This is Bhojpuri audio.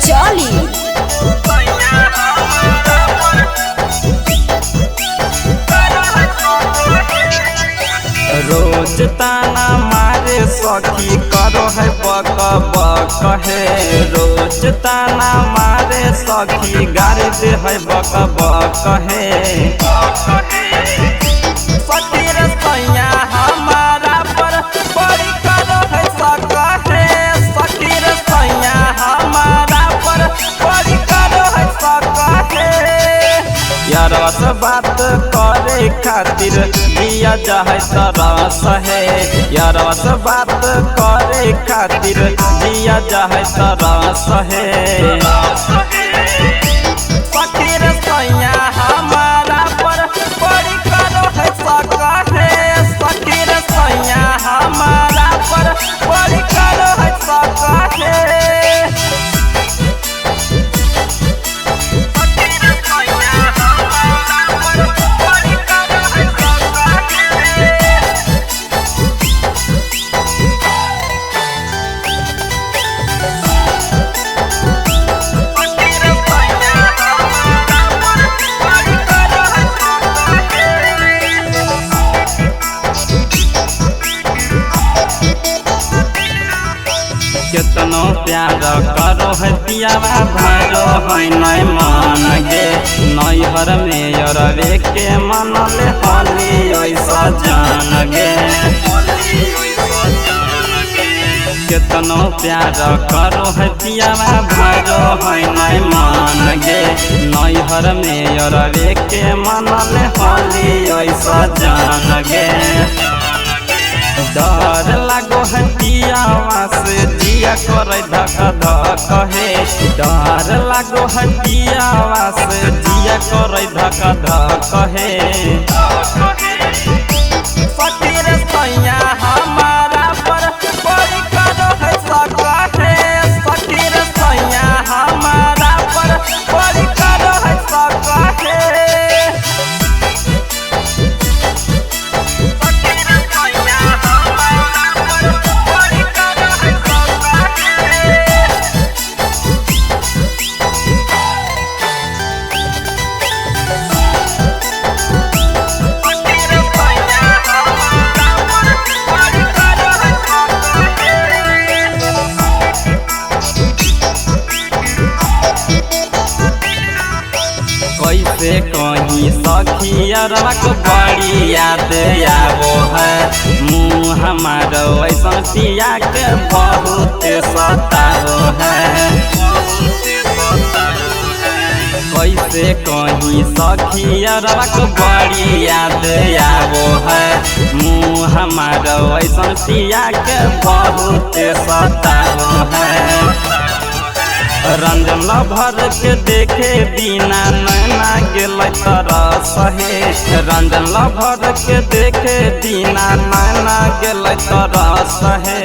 चली। रोज ताना मारे सखी करो है बक बक है। रोज ताना मारे सखी गाड़ी दे है बक बक है। सखी रे सैया हमारा पर बड़ी करो है सक है। सखी रे सैया हमारा पर बड़ी करो है सक है। यारवा से बात करे खातिर दिया जाए तरस है। यारवा से बात करे खातिर दिया जाए तरस है। सखी रे सैया हमारा पर बड़ी करो है सक है। सखी रे सैया हमारा पर बड़ी करो है सक है। केतनो प्यार करो है पियावा भारो है नय मन गे। नैहर में अरवे के मनले होली ऐसा जान गे। केतनो प्यार करो है पियावा भारो है नय मन गे। नैहर में अरवे के मनले होली ऐसा जान गे। डर लागो है पियावा से जिया करे धक धक है। डर लागो है पियावा से जिया करे धक धक है। सखी रे सैया हमारा पर बड़ी करो है सक है। सखी रे सैया हमारा पर बड़ी करो है सक है। कैसे कहीं सखी अरवा को बड़ी याद आवो है। मुँह हमारो ऐसा पिया के बहुत सताओ है। कैसे कहीं सखी अरवा को बड़ी याद आवो है। मुँह हमारो ऐसा पिया के बहुत सताओ है। रंजन भर के देखे बिना नैना गेल तरस है। रंजन भर के देखे बिना नैना गेल तरस है।